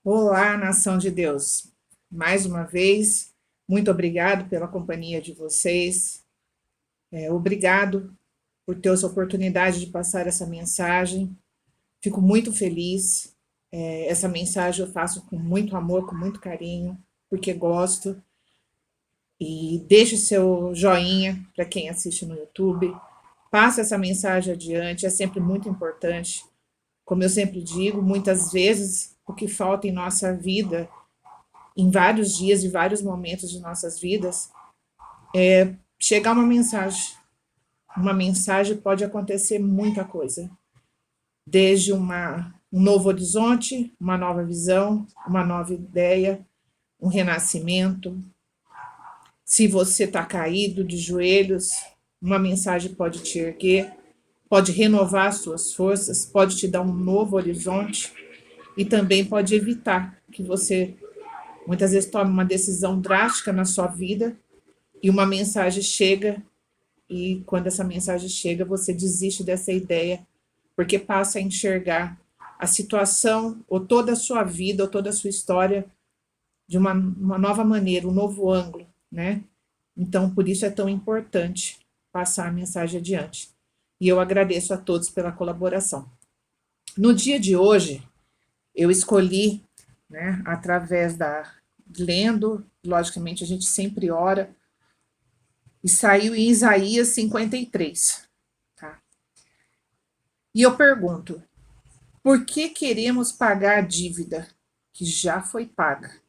Olá, nação de Deus. Mais uma vez, muito obrigado pela companhia de vocês. Obrigado por ter essa oportunidade de passar essa mensagem. Fico muito feliz. Essa mensagem eu faço com muito amor, com muito carinho, porque gosto. E deixe seu joinha para quem assiste no YouTube. Passe essa mensagem adiante, é sempre muito importante. Como eu sempre digo, muitas vezes o que falta em nossa vida em vários dias e vários momentos de nossas vidas, chegar uma mensagem. Uma mensagem pode acontecer muita coisa, desde um novo horizonte, uma nova visão, uma nova ideia, um renascimento. Se você está caído de joelhos, uma mensagem pode te erguer, pode renovar suas forças, pode te dar um novo horizonte e também pode evitar que você muitas vezes tome uma decisão drástica na sua vida e uma mensagem chega e quando essa mensagem chega, você desiste dessa ideia, porque passa a enxergar a situação, ou toda a sua vida, ou toda a sua história, de uma nova maneira, um novo ângulo, né? Então, por isso é tão importante passar a mensagem adiante. E eu agradeço a todos pela colaboração. No dia de hoje, eu escolhi, né, através lendo, logicamente a gente sempre ora, e saiu em Isaías 53. Tá? E eu pergunto, por que queremos pagar a dívida que já foi paga?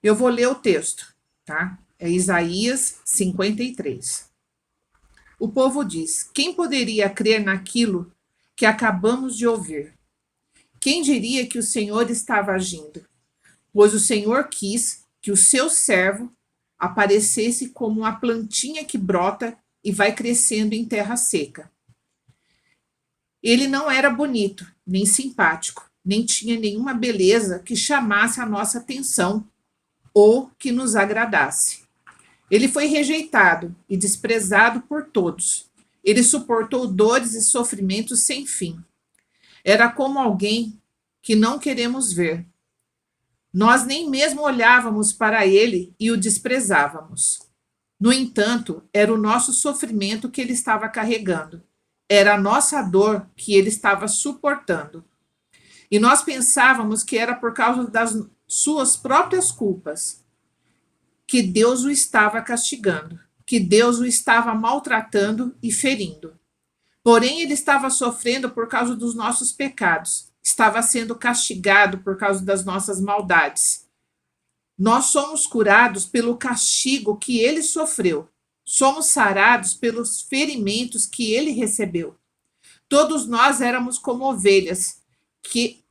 Eu vou ler o texto, tá? É Isaías 53. O povo diz: quem poderia crer naquilo que acabamos de ouvir? Quem diria que o Senhor estava agindo? Pois o Senhor quis que o seu servo aparecesse como uma plantinha que brota e vai crescendo em terra seca. Ele não era bonito, nem simpático, nem tinha nenhuma beleza que chamasse a nossa atenção ou que nos agradasse. Ele foi rejeitado e desprezado por todos. Ele suportou dores e sofrimentos sem fim. Era como alguém que não queremos ver. Nós nem mesmo olhávamos para ele e o desprezávamos. No entanto, era o nosso sofrimento que ele estava carregando. Era a nossa dor que ele estava suportando. E nós pensávamos que era por causa das suas próprias culpas que Deus o estava castigando, que Deus o estava maltratando e ferindo. Porém, ele estava sofrendo por causa dos nossos pecados, estava sendo castigado por causa das nossas maldades. Nós somos curados pelo castigo que ele sofreu. Somos sarados pelos ferimentos que ele recebeu. Todos nós éramos como ovelhas que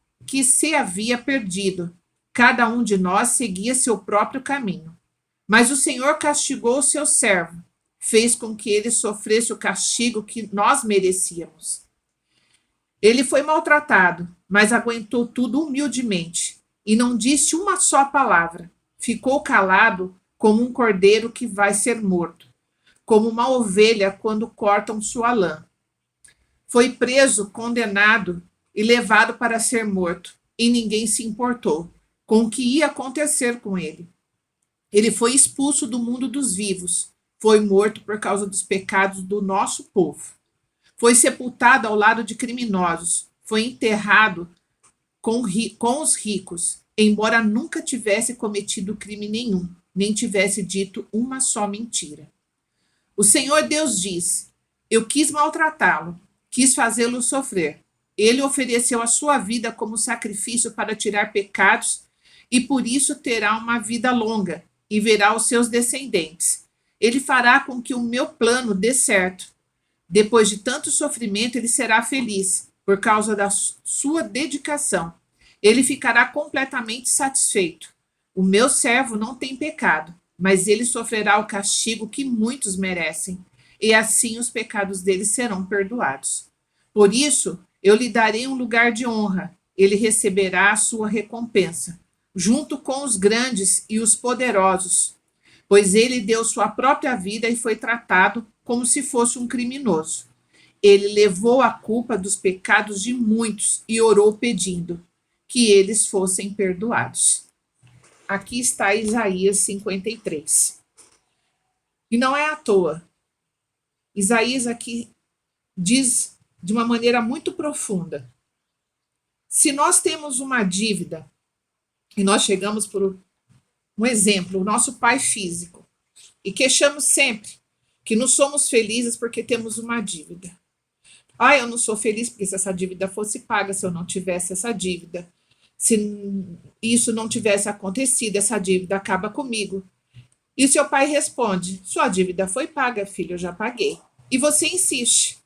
se havia perdido. Cada um de nós seguia seu próprio caminho. Mas o Senhor castigou o seu servo, fez com que ele sofresse o castigo que nós merecíamos. Ele foi maltratado, mas aguentou tudo humildemente e não disse uma só palavra. Ficou calado como um cordeiro que vai ser morto, como uma ovelha quando cortam sua lã. Foi preso, condenado e levado para ser morto, e ninguém se importou com o que ia acontecer com ele. Ele foi expulso do mundo dos vivos, foi morto por causa dos pecados do nosso povo. Foi sepultado ao lado de criminosos, foi enterrado com os ricos, embora nunca tivesse cometido crime nenhum, nem tivesse dito uma só mentira. O Senhor Deus diz: eu quis maltratá-lo, quis fazê-lo sofrer. Ele ofereceu a sua vida como sacrifício para tirar pecados e por isso terá uma vida longa e verá os seus descendentes. Ele fará com que o meu plano dê certo. Depois de tanto sofrimento, ele será feliz por causa da sua dedicação. Ele ficará completamente satisfeito. O meu servo não tem pecado, mas ele sofrerá o castigo que muitos merecem, e assim os pecados dele serão perdoados. Por isso, eu lhe darei um lugar de honra. Ele receberá a sua recompensa, junto com os grandes e os poderosos, pois ele deu sua própria vida e foi tratado como se fosse um criminoso. Ele levou a culpa dos pecados de muitos e orou pedindo: que eles fossem perdoados. Aqui está Isaías 53. E não é à toa. Isaías aqui diz de uma maneira muito profunda: se nós temos uma dívida e nós chegamos por um exemplo, o nosso pai físico, e queixamos sempre que não somos felizes porque temos uma dívida. Ah, eu não sou feliz porque se essa dívida fosse paga, se eu não tivesse essa dívida, se isso não tivesse acontecido, essa dívida acaba comigo. E seu pai responde: sua dívida foi paga, filho, eu já paguei. E você insiste: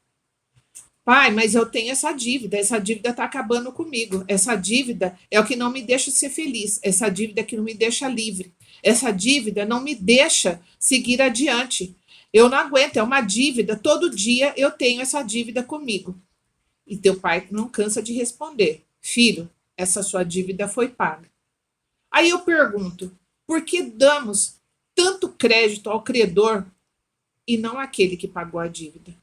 pai, mas eu tenho essa dívida está acabando comigo. Essa dívida é o que não me deixa ser feliz, essa dívida que não me deixa livre, essa dívida não me deixa seguir adiante. Eu não aguento, é uma dívida, todo dia eu tenho essa dívida comigo. E teu pai não cansa de responder: filho, essa sua dívida foi paga. Aí eu pergunto: por que damos tanto crédito ao credor e não àquele que pagou a dívida?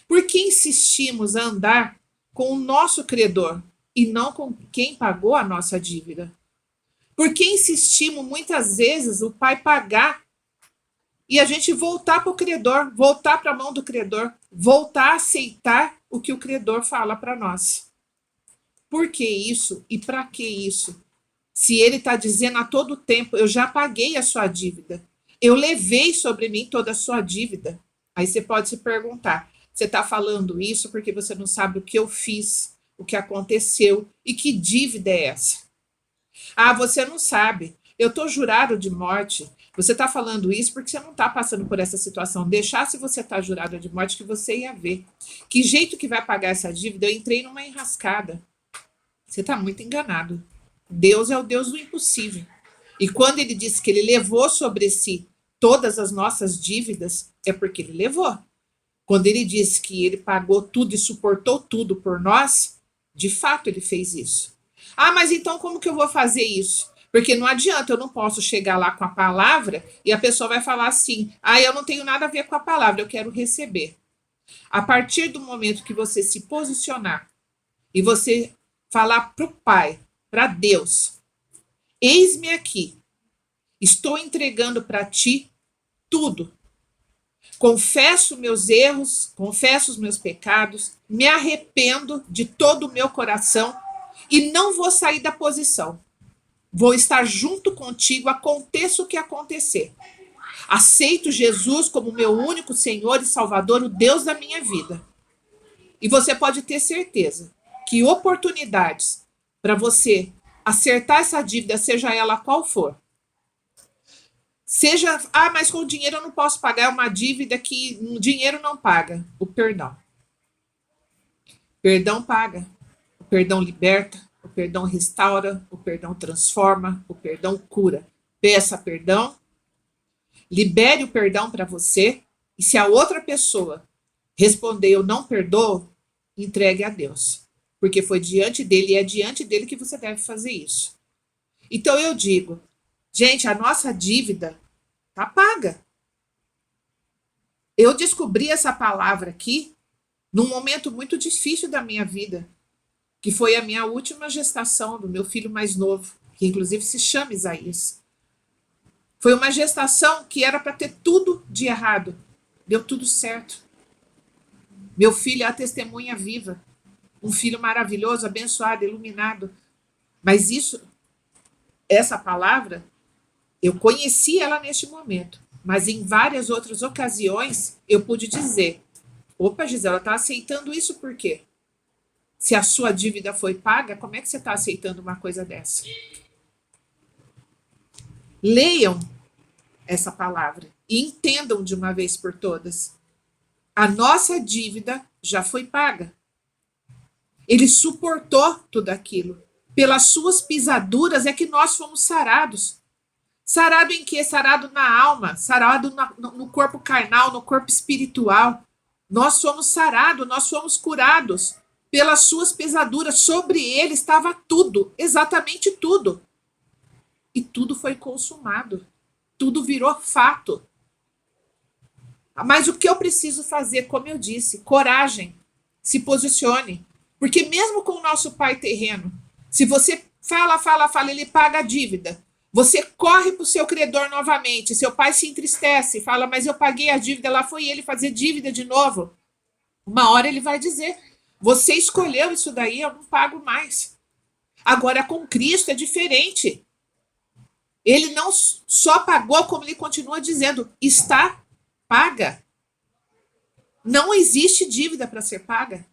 Por que insistimos a andar com o nosso credor e não com quem pagou a nossa dívida? Por que insistimos muitas vezes o pai pagar e a gente voltar para o credor, voltar para a mão do credor, voltar a aceitar o que o credor fala para nós? Por que isso e para que isso? Se ele está dizendo a todo tempo: eu já paguei a sua dívida, eu levei sobre mim toda a sua dívida. Aí você pode se perguntar: você está falando isso porque você não sabe o que eu fiz, o que aconteceu e que dívida é essa? Ah, você não sabe, eu estou jurado de morte. Você está falando isso porque você não está passando por essa situação. Deixasse você estar jurado de morte que você ia ver. Que jeito que vai pagar essa dívida? Eu entrei numa enrascada. Você está muito enganado. Deus é o Deus do impossível. E quando ele disse que ele levou sobre si todas as nossas dívidas, é porque ele levou. Quando ele disse que ele pagou tudo e suportou tudo por nós, de fato ele fez isso. Ah, mas então como que eu vou fazer isso? Porque não adianta, eu não posso chegar lá com a palavra e a pessoa vai falar assim: ah, eu não tenho nada a ver com a palavra, eu quero receber. A partir do momento que você se posicionar e você falar para o Pai, para Deus: eis-me aqui, estou entregando para ti tudo. Confesso meus erros, confesso os meus pecados, me arrependo de todo o meu coração e não vou sair da posição. Vou estar junto contigo, aconteça o que acontecer. Aceito Jesus como meu único Senhor e Salvador, o Deus da minha vida. E você pode ter certeza que oportunidades para você acertar essa dívida, seja ela qual for, seja, ah, mas com dinheiro eu não posso pagar, é uma dívida que o dinheiro não paga. O perdão. Perdão paga. O perdão liberta. O perdão restaura. O perdão transforma. O perdão cura. Peça perdão. Libere o perdão para você. E se a outra pessoa responder eu não perdoo, entregue a Deus. Porque foi diante dele e é diante dele que você deve fazer isso. Então eu digo, gente, a nossa dívida está paga. Eu descobri essa palavra aqui num momento muito difícil da minha vida, que foi a minha última gestação do meu filho mais novo, que inclusive se chama Isaías. Foi uma gestação que era para ter tudo de errado. Deu tudo certo. Meu filho é a testemunha viva. Um filho maravilhoso, abençoado, iluminado. Mas essa palavra, eu conheci ela neste momento, mas em várias outras ocasiões eu pude dizer: opa, Gisela, está aceitando isso por quê? Se a sua dívida foi paga, como é que você está aceitando uma coisa dessa? Leiam essa palavra e entendam de uma vez por todas. A nossa dívida já foi paga. Ele suportou tudo aquilo. Pelas suas pisaduras é que nós fomos sarados. Sarado em quê? Sarado na alma, sarado no corpo carnal, no corpo espiritual. Nós somos sarados, nós fomos curados pelas suas pesaduras. Sobre ele estava tudo, exatamente tudo. E tudo foi consumado. Tudo virou fato. Mas o que eu preciso fazer, como eu disse, coragem, se posicione. Porque mesmo com o nosso pai terreno, Se você fala, ele paga a dívida. Você corre para o seu credor novamente. Seu pai se entristece, fala, mas eu paguei a dívida, lá foi ele fazer dívida de novo. Uma hora ele vai dizer, você escolheu isso daí, eu não pago mais. Agora, com Cristo é diferente. Ele não só pagou, como ele continua dizendo, está paga. Não existe dívida para ser paga.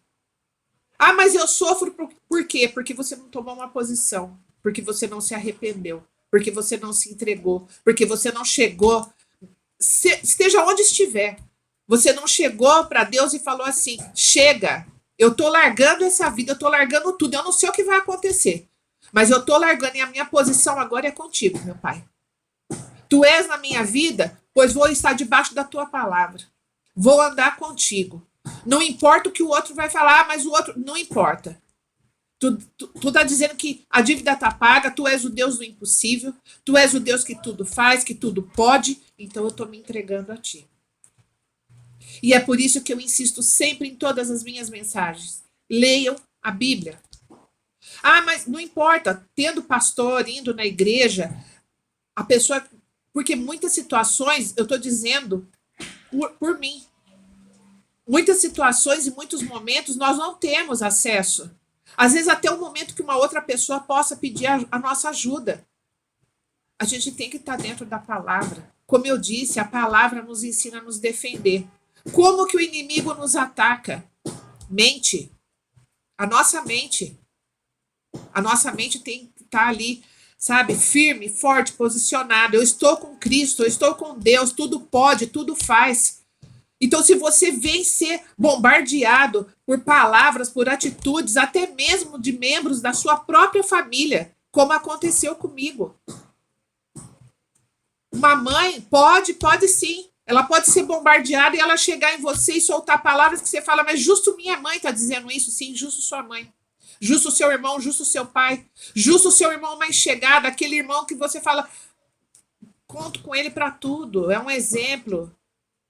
Ah, mas eu sofro por quê? Porque você não tomou uma posição, porque você não se arrependeu, porque você não se entregou, porque você não chegou, esteja onde estiver, você não chegou para Deus e falou assim, chega, eu tô largando essa vida, eu tô largando tudo, eu não sei o que vai acontecer, mas eu tô largando e a minha posição agora é contigo, meu Pai. Tu és na minha vida, pois vou estar debaixo da tua palavra. Vou andar contigo. Não importa o que o outro vai falar, mas o outro não importa. Tu tá dizendo que a dívida tá paga, tu és o Deus do impossível, tu és o Deus que tudo faz, que tudo pode, então eu tô me entregando a ti. E é por isso que eu insisto sempre em todas as minhas mensagens. Leiam a Bíblia. Ah, mas não importa, tendo pastor, indo na igreja, a pessoa. Porque muitas situações, eu estou dizendo por mim. Muitas situações e muitos momentos nós não temos acesso. Às vezes até o momento que uma outra pessoa possa pedir a nossa ajuda. A gente tem que estar dentro da palavra. Como eu disse, a palavra nos ensina a nos defender. Como que o inimigo nos ataca? Mente. A nossa mente. A nossa mente tem que estar ali, sabe, firme, forte, posicionada. Eu estou com Cristo, eu estou com Deus, tudo pode, tudo faz. Então, se você vem ser bombardeado por palavras, por atitudes, até mesmo de membros da sua própria família, como aconteceu comigo. Uma mãe pode sim. Ela pode ser bombardeada e ela chegar em você e soltar palavras que você fala, mas justo minha mãe está dizendo isso, sim, justo sua mãe. Justo seu irmão, justo seu pai, justo seu irmão mais chegado, aquele irmão que você fala, conto com ele para tudo, é um exemplo.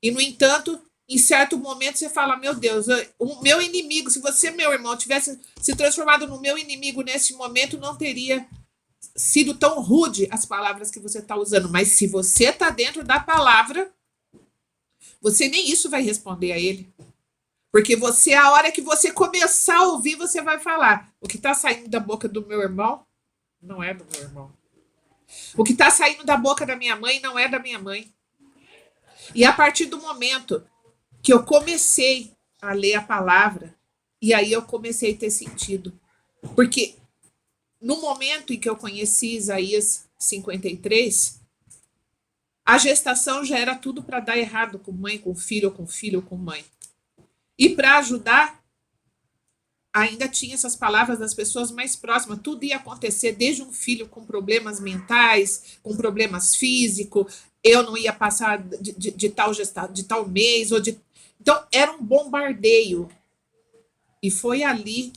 E, no entanto, em certo momento você fala, meu Deus, o meu inimigo, se você, meu irmão, tivesse se transformado no meu inimigo nesse momento, não teria sido tão rude as palavras que você está usando. Mas se você está dentro da palavra, você nem isso vai responder a ele. Porque você, a hora que você começar a ouvir, você vai falar. O que está saindo da boca do meu irmão não é do meu irmão. O que está saindo da boca da minha mãe não é da minha mãe. E a partir do momento que eu comecei a ler a palavra, e aí eu comecei a ter sentido. Porque no momento em que eu conheci Isaías 53, a gestação já era tudo para dar errado com mãe, com filho, ou com filho, ou com mãe. E para ajudar, ainda tinha essas palavras das pessoas mais próximas. Tudo ia acontecer, desde um filho com problemas mentais, com problemas físicos. Eu não ia passar de tal mês. Então, era um bombardeio. E foi ali,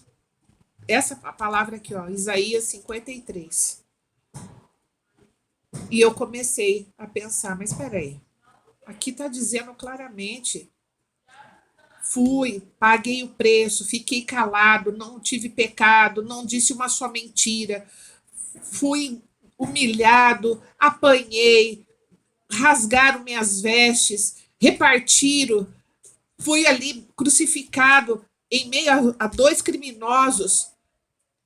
essa palavra aqui, ó, Isaías 53. E eu comecei a pensar, mas espera aí. Aqui está dizendo claramente... Fui, paguei o preço, fiquei calado, não tive pecado, não disse uma só mentira, fui humilhado, apanhei, rasgaram minhas vestes, repartiram, fui ali crucificado em meio a dois criminosos.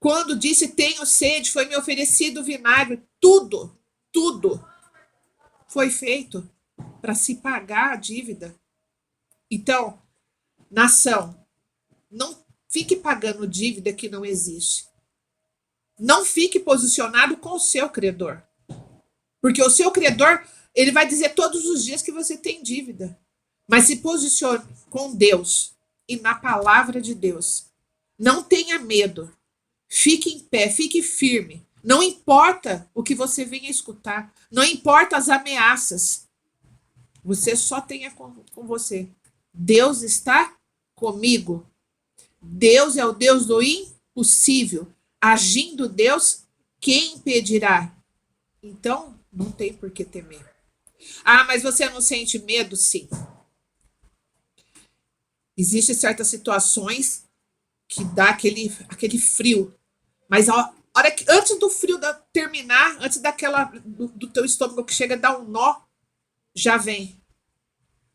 Quando disse tenho sede, foi me oferecido vinagre, tudo foi feito para se pagar a dívida. Então, nação, não fique pagando dívida que não existe. Não fique posicionado com o seu credor. Porque o seu credor, ele vai dizer todos os dias que você tem dívida. Mas se posicione com Deus e na palavra de Deus. Não tenha medo. Fique em pé, fique firme. Não importa o que você venha escutar. Não importa as ameaças. Você só tenha com você. Deus está comigo. Deus é o Deus do impossível. Agindo Deus, quem impedirá? Então, não tem por que temer. Ah, mas você não sente medo? Sim. Existem certas situações que dá aquele frio. Mas hora que, antes do frio terminar, antes do teu estômago que chega a dar um nó, já vem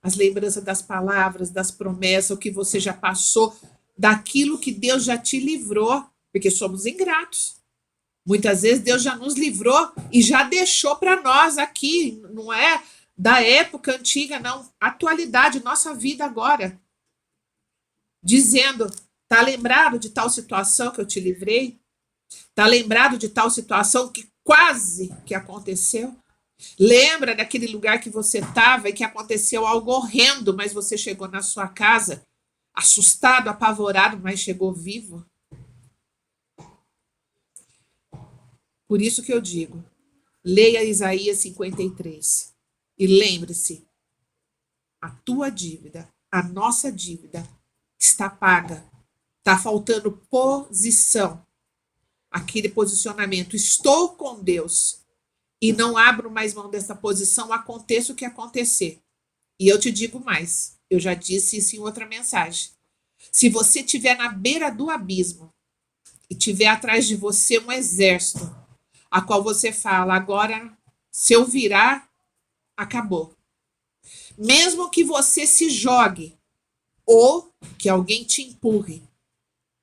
as lembranças das palavras, das promessas, o que você já passou, daquilo que Deus já te livrou, porque somos ingratos. Muitas vezes Deus já nos livrou e já deixou para nós aqui, não é da época antiga, não, atualidade, nossa vida agora. Dizendo, tá lembrado de tal situação que eu te livrei? Tá lembrado de tal situação que quase que aconteceu? Lembra daquele lugar que você estava e que aconteceu algo horrendo, mas você chegou na sua casa assustado, apavorado, mas chegou vivo? Por isso que eu digo, leia Isaías 53 e lembre-se, a tua dívida, a nossa dívida está paga. Está faltando posição. Aquele posicionamento, estou com Deus e não abro mais mão dessa posição, aconteça o que acontecer. E eu te digo mais, eu já disse isso em outra mensagem. Se você estiver na beira do abismo e tiver atrás de você um exército, a qual você fala, agora, se eu virar, acabou. Mesmo que você se jogue ou que alguém te empurre,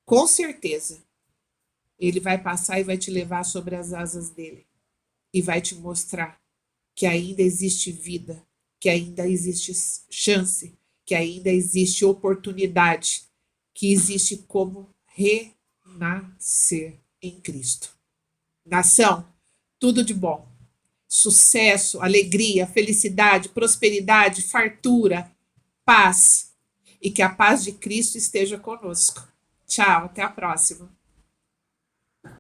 com certeza, ele vai passar e vai te levar sobre as asas dele e vai te mostrar que ainda existe vida, que ainda existe chance, que ainda existe oportunidade, que existe como renascer em Cristo. Nação, tudo de bom. Sucesso, alegria, felicidade, prosperidade, fartura, paz. E que a paz de Cristo esteja conosco. Tchau, até a próxima.